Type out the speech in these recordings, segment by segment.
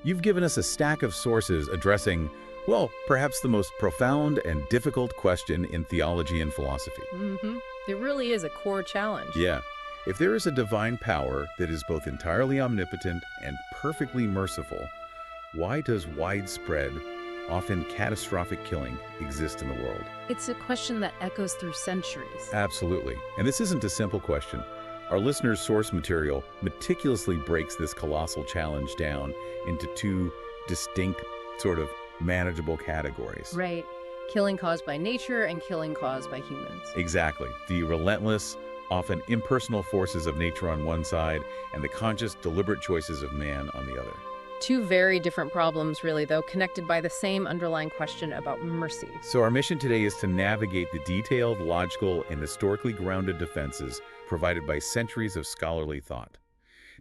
You've given us a stack of sources addressing, well, perhaps the most profound and difficult question in theology and philosophy. It really is a core challenge. Yeah. If there is a divine power that is both entirely omnipotent and perfectly merciful, why does widespread, often catastrophic killing exist in the world? It's a question that echoes through centuries. Absolutely. And this isn't a simple question. Our listeners' source material meticulously breaks this colossal challenge down into two distinct, sort of manageable categories. Right. Killing caused by nature and killing caused by humans. Exactly. The relentless, often impersonal forces of nature on one side and the conscious, deliberate choices of man on the other. Two very different problems, really, though, connected by the same underlying question about mercy. So our mission today is to navigate the detailed, logical, and historically grounded defenses provided by centuries of scholarly thought.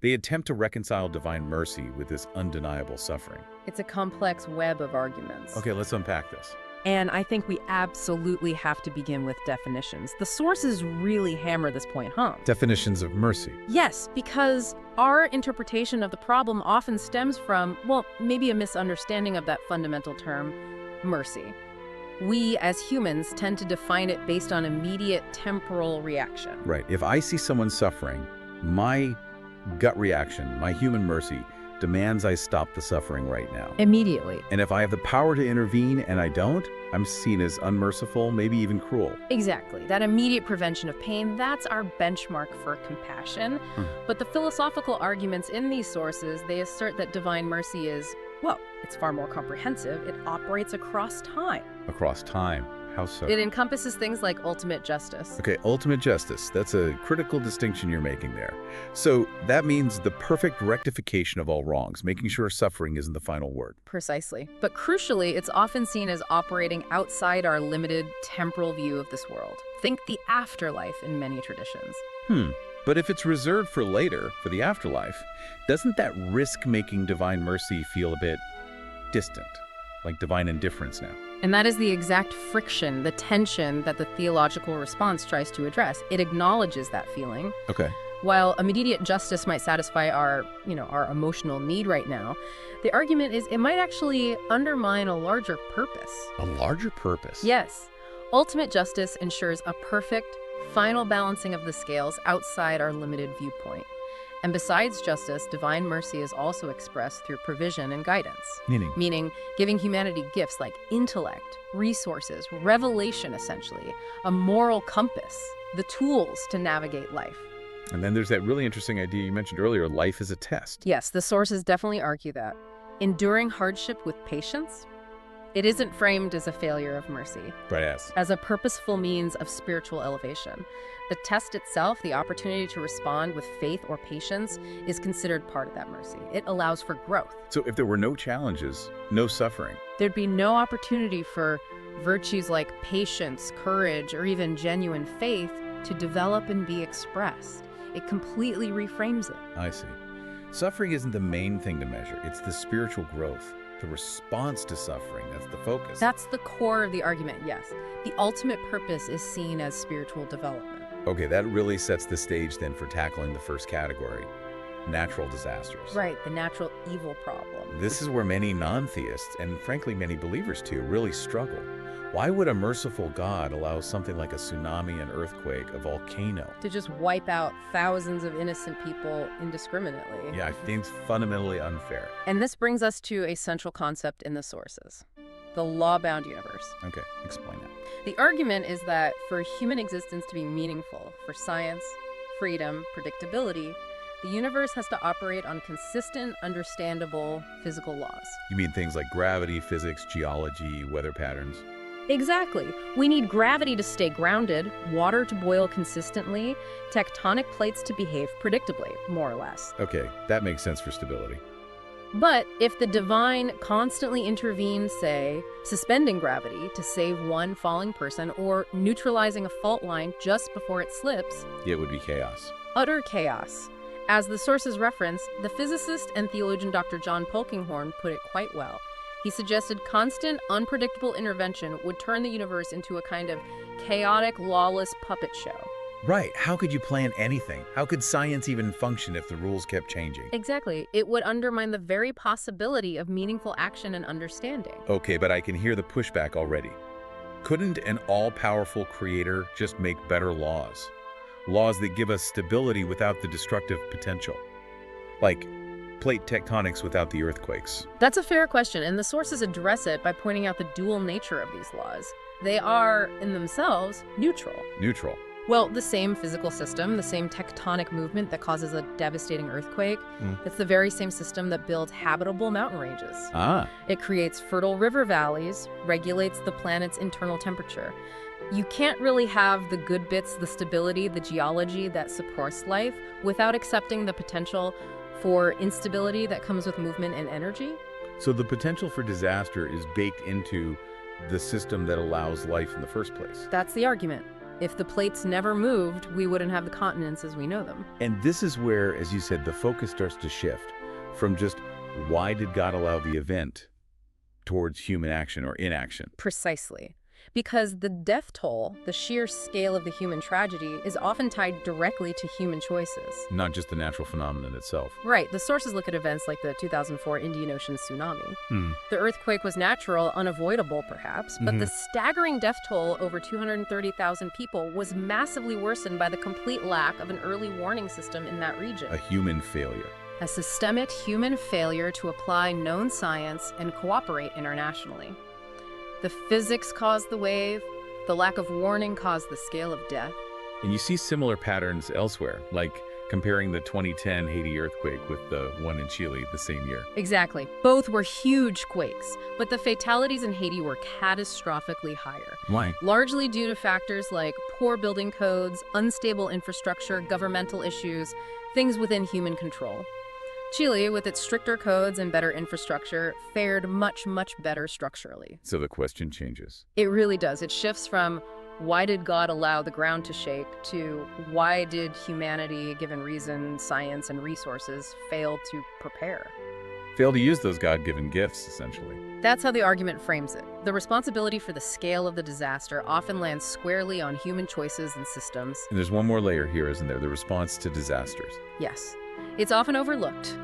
They attempt to reconcile divine mercy with this undeniable suffering. It's a complex web of arguments. Okay, let's unpack this. And I think we absolutely have to begin with definitions. The sources really hammer this point home. Definitions of mercy. Yes, because our interpretation of the problem often stems from, well, maybe a misunderstanding of that fundamental term, mercy. We, as humans, tend to define it based on immediate temporal reaction. Right. If I see someone suffering, my gut reaction, my human mercy, demands I stop the suffering right now. Immediately. And if I have the power to intervene and I don't, I'm seen as unmerciful, maybe even cruel. Exactly. That immediate prevention of pain, that's our benchmark for compassion. But the philosophical arguments in these sources, they assert that divine mercy is, well, it's far more comprehensive. It operates across time. Across time. How so? It encompasses things like ultimate justice. Okay, ultimate justice. That's a critical distinction you're making there. So that means the perfect rectification of all wrongs, making sure suffering isn't the final word. Precisely. But crucially, it's often seen as operating outside our limited temporal view of this world. Think the afterlife in many traditions. But if it's reserved for later, for the afterlife, doesn't that risk making divine mercy feel a bit distant, like divine indifference now? And that is the exact friction, the tension that the theological response tries to address. It acknowledges that feeling. Okay. While immediate justice might satisfy our emotional need right now, the argument is it might actually undermine a larger purpose. A larger purpose? Yes. Ultimate justice ensures a perfect, final balancing of the scales outside our limited viewpoint. And besides justice, divine mercy is also expressed through provision and guidance. Meaning giving humanity gifts like intellect, resources, revelation essentially, a moral compass, the tools to navigate life. And then there's that really interesting idea you mentioned earlier, life is a test. Yes, the sources definitely argue that. Enduring hardship with patience, it isn't framed as a failure of mercy. Right, yes. As a purposeful means of spiritual elevation. The test itself, the opportunity to respond with faith or patience, is considered part of that mercy. It allows for growth. So if there were no challenges, no suffering, there'd be no opportunity for virtues like patience, courage, or even genuine faith to develop and be expressed. It completely reframes it. I see. Suffering isn't the main thing to measure. It's the spiritual growth, the response to suffering. That's the focus. That's the core of the argument, yes. The ultimate purpose is seen as spiritual development. Okay, that really sets the stage then for tackling the first category, natural disasters. Right, the natural evil problem. This is where many non-theists, and frankly many believers too, really struggle. Why would a merciful God allow something like a tsunami, an earthquake, a volcano to just wipe out thousands of innocent people indiscriminately? Yeah, I think it's fundamentally unfair. And this brings us to a central concept in the sources, the law-bound universe. Okay, explain that. The argument is that for human existence to be meaningful, for science, freedom, predictability, the universe has to operate on consistent, understandable physical laws. You mean things like gravity, physics, geology, weather patterns? Exactly. We need gravity to stay grounded, water to boil consistently, tectonic plates to behave predictably, more or less. Okay, that makes sense for stability. But if the divine constantly intervenes, say, suspending gravity to save one falling person or neutralizing a fault line just before it slips, it would be chaos. Utter chaos. As the sources reference, the physicist and theologian Dr. John Polkinghorne put it quite well. He suggested constant, unpredictable intervention would turn the universe into a kind of chaotic, lawless puppet show. Right. How could you plan anything? How could science even function if the rules kept changing? Exactly. It would undermine the very possibility of meaningful action and understanding. Okay, but I can hear the pushback already. Couldn't an all-powerful creator just make better laws? Laws that give us stability without the destructive potential? Like plate tectonics without the earthquakes. That's a fair question, and the sources address it by pointing out the dual nature of these laws. They are, in themselves, neutral. Neutral. Well, the same physical system, the same tectonic movement that causes a devastating earthquake, it's the very same system that builds habitable mountain ranges. Ah. It creates fertile river valleys, regulates the planet's internal temperature. You can't really have the good bits, the stability, the geology that supports life without accepting the potential for instability that comes with movement and energy. So the potential for disaster is baked into the system that allows life in the first place. That's the argument. If the plates never moved, we wouldn't have the continents as we know them. And this is where, as you said, the focus starts to shift from just why did God allow the event towards human action or inaction. Precisely. Because the death toll, the sheer scale of the human tragedy, is often tied directly to human choices. Not just the natural phenomenon itself. Right. The sources look at events like the 2004 Indian Ocean tsunami. The earthquake was natural, unavoidable perhaps, but the staggering death toll, over 230,000 people, was massively worsened by the complete lack of an early warning system in that region. A human failure. A systemic human failure to apply known science and cooperate internationally. The physics caused the wave, the lack of warning caused the scale of death. And you see similar patterns elsewhere, like comparing the 2010 Haiti earthquake with the one in Chile the same year. Exactly. Both were huge quakes, but the fatalities in Haiti were catastrophically higher. Why? Largely due to factors like poor building codes, unstable infrastructure, governmental issues, things within human control. Chile, with its stricter codes and better infrastructure, fared much, much better structurally. So the question changes. It really does. It shifts from why did God allow the ground to shake to why did humanity, given reason, science, and resources, fail to prepare? Fail to use those God-given gifts, essentially. That's how the argument frames it. The responsibility for the scale of the disaster often lands squarely on human choices and systems. And there's one more layer here, isn't there? The response to disasters. Yes. It's often overlooked.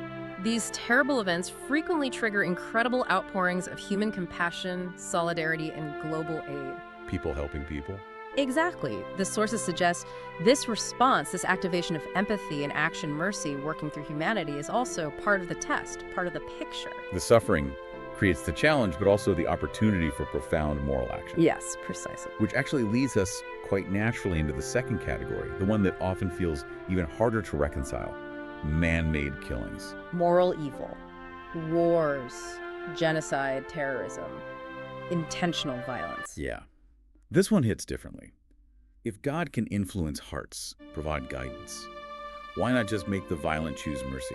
These terrible events frequently trigger incredible outpourings of human compassion, solidarity, and global aid. People helping people. Exactly. The sources suggest this response, this activation of empathy and action mercy working through humanity is also part of the test, part of the picture. The suffering creates the challenge, but also the opportunity for profound moral action. Yes, precisely. Which actually leads us quite naturally into the second category, the one that often feels even harder to reconcile. Man-made killings. Moral evil, wars, genocide, terrorism, intentional violence. Yeah. This one hits differently. If God can influence hearts, provide guidance, why not just make the violent choose mercy?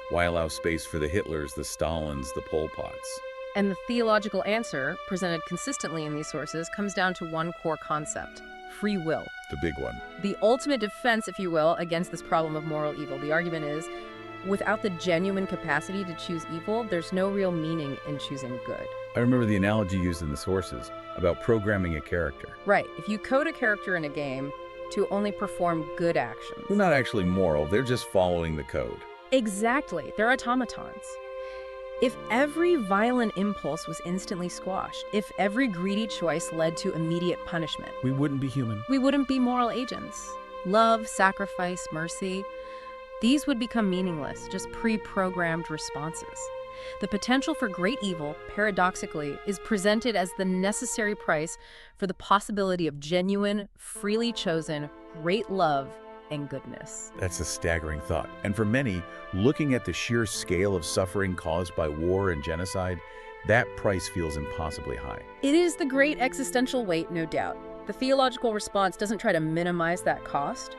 Why allow space for the Hitlers, the Stalins, the Pol Pots? And the theological answer, presented consistently in these sources, comes down to one core concept: free will. The big one. The ultimate defense, if you will, against this problem of moral evil. The argument is, without the genuine capacity to choose evil, there's no real meaning in choosing good. I remember the analogy used in the sources about programming a character. Right. If you code a character in a game to only perform good actions. They're not actually moral, they're just following the code. Exactly. They're automatons. If every violent impulse was instantly squashed, if every greedy choice led to immediate punishment, We wouldn't be human. we wouldn't be moral agents. Love, sacrifice, mercy, these would become meaningless, just pre-programmed responses. The potential for great evil, paradoxically, is presented as the necessary price for the possibility of genuine, freely chosen, great love and goodness. That's a staggering thought. And for many, looking at the sheer scale of suffering caused by war and genocide, that price feels impossibly high. It is the great existential weight, no doubt. The theological response doesn't try to minimize that cost,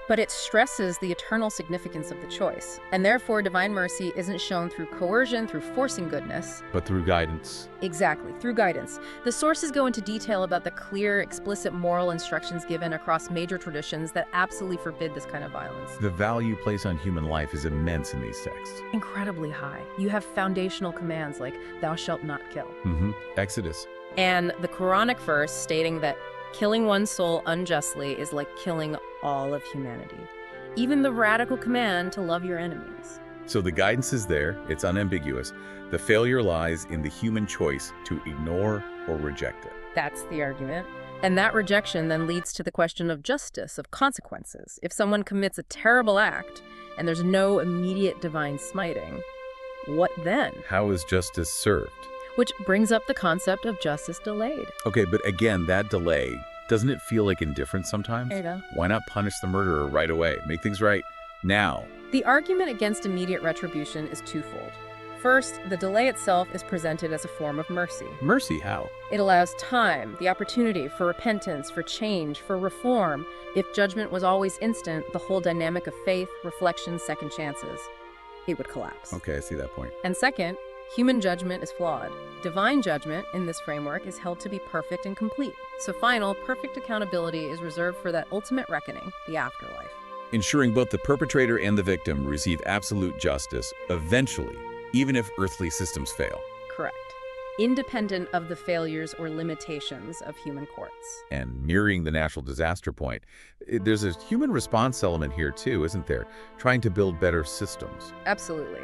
but it stresses the eternal significance of the choice. And therefore, divine mercy isn't shown through coercion, through forcing goodness. But through guidance. Exactly, through guidance. The sources go into detail about the clear, explicit moral instructions given across major traditions that absolutely forbid this kind of violence. The value placed on human life is immense in these texts. Incredibly high. You have foundational commands like, thou shalt not kill. Exodus. And the Quranic verse stating that Killing one soul unjustly is like killing all of humanity. Even the radical command to love your enemies. So the guidance is there, it's unambiguous. The failure lies in the human choice to ignore or reject it. That's the argument. And that rejection then leads to the question of justice, of consequences. If someone commits a terrible act and there's no immediate divine smiting, what then? How is justice served? Which brings up the concept of justice delayed. Okay, but again, that delay, doesn't it feel like indifference sometimes? There you go. Why not punish the murderer right away? Make things right now. The argument against immediate retribution is twofold. First, the delay itself is presented as a form of mercy. Mercy, how? It allows time, the opportunity for repentance, for change, for reform. If judgment was always instant, the whole dynamic of faith, reflection, second chances, it would collapse. Okay, I see that point. And second, human judgment is flawed. Divine judgment, in this framework, is held to be perfect and complete. So final, perfect accountability is reserved for that ultimate reckoning, the afterlife. Ensuring both the perpetrator and the victim receive absolute justice, eventually, even if earthly systems fail. Correct. Independent of the failures or limitations of human courts. And mirroring the natural disaster point, there's a human response element here too, isn't there? Trying to build better systems. Absolutely.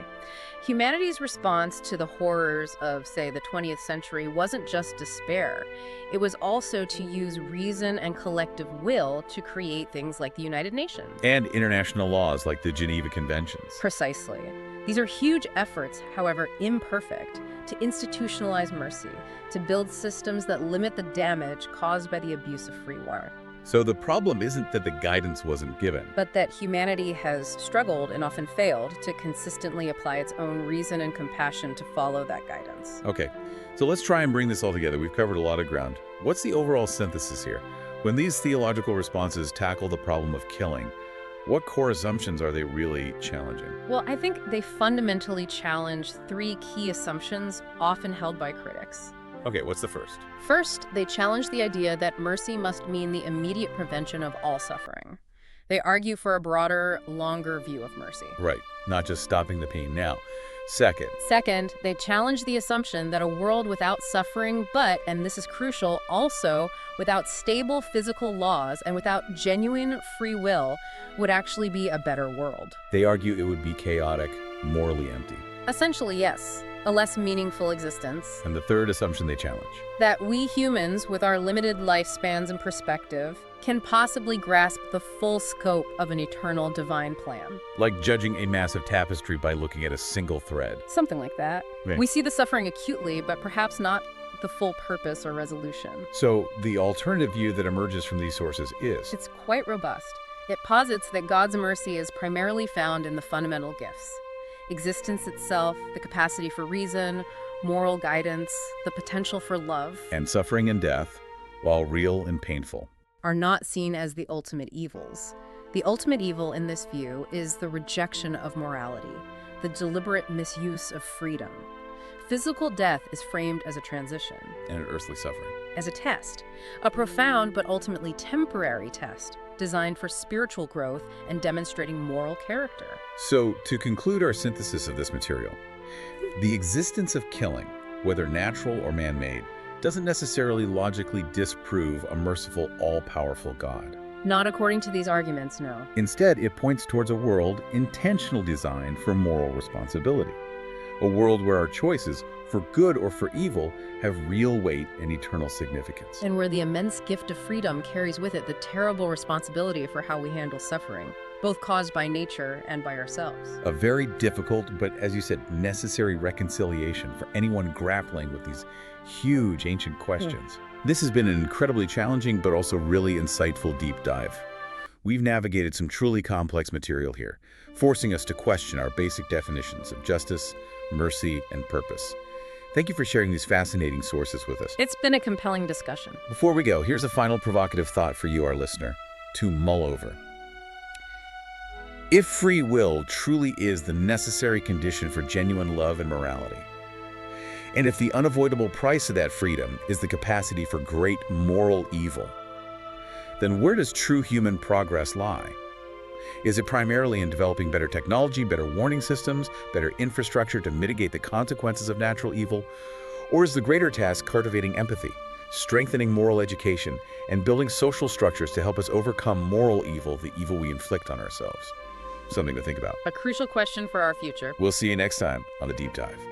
Humanity's response to the horrors of, say, the 20th century wasn't just despair. It was also to use reason and collective will to create things like the United Nations. And international laws like the Geneva Conventions. Precisely. These are huge efforts, however imperfect, to institutionalize mercy, to build systems that limit the damage caused by the abuse of free will. So the problem isn't that the guidance wasn't given, but that humanity has struggled and often failed to consistently apply its own reason and compassion to follow that guidance. Okay, so let's try and bring this all together. We've covered a lot of ground. What's the overall synthesis here? When these theological responses tackle the problem of killing, what core assumptions are they really challenging? Well, I think they fundamentally challenge three key assumptions often held by critics. Okay, what's the first? First, they challenge the idea that mercy must mean the immediate prevention of all suffering. They argue for a broader, longer view of mercy. Right, not just stopping the pain now. Second, they challenge the assumption that a world without suffering, but, and this is crucial, also without stable physical laws and without genuine free will would actually be a better world. They argue it would be chaotic, morally empty. Essentially, yes. A less meaningful existence. And the third assumption they challenge? That we humans, with our limited lifespans and perspective, can possibly grasp the full scope of an eternal divine plan. Like judging a massive tapestry by looking at a single thread. Something like that. Right. We see the suffering acutely, but perhaps not the full purpose or resolution. So the alternative view that emerges from these sources is? It's quite robust. It posits that God's mercy is primarily found in the fundamental gifts. Existence itself, the capacity for reason, moral guidance, the potential for love. And suffering and death, while real and painful, are not seen as the ultimate evils. The ultimate evil in this view is the rejection of morality, the deliberate misuse of freedom. Physical death is framed as a transition. And an earthly suffering. As a test, a profound but ultimately temporary test, designed for spiritual growth and demonstrating moral character. So, to conclude our synthesis of this material, the existence of killing, whether natural or man-made, doesn't necessarily logically disprove a merciful, all-powerful God. Not according to these arguments, no. Instead, it points towards a world intentionally designed for moral responsibility. A world where our choices, for good or for evil, have real weight and eternal significance. And where the immense gift of freedom carries with it the terrible responsibility for how we handle suffering, both caused by nature and by ourselves. A very difficult, but as you said, necessary reconciliation for anyone grappling with these huge ancient questions. This has been an incredibly challenging, but also really insightful deep dive. We've navigated some truly complex material here, forcing us to question our basic definitions of justice, mercy, and purpose. Thank you for sharing these fascinating sources with us. It's been a compelling discussion. Before we go, here's a final provocative thought for you, our listener, to mull over. If free will truly is the necessary condition for genuine love and morality, and if the unavoidable price of that freedom is the capacity for great moral evil, then where does true human progress lie? Is it primarily in developing better technology, better warning systems, better infrastructure to mitigate the consequences of natural evil? Or is the greater task cultivating empathy, strengthening moral education, and building social structures to help us overcome moral evil, the evil we inflict on ourselves. Something to think about. A crucial question for our future. We'll see you next time on The Deep Dive.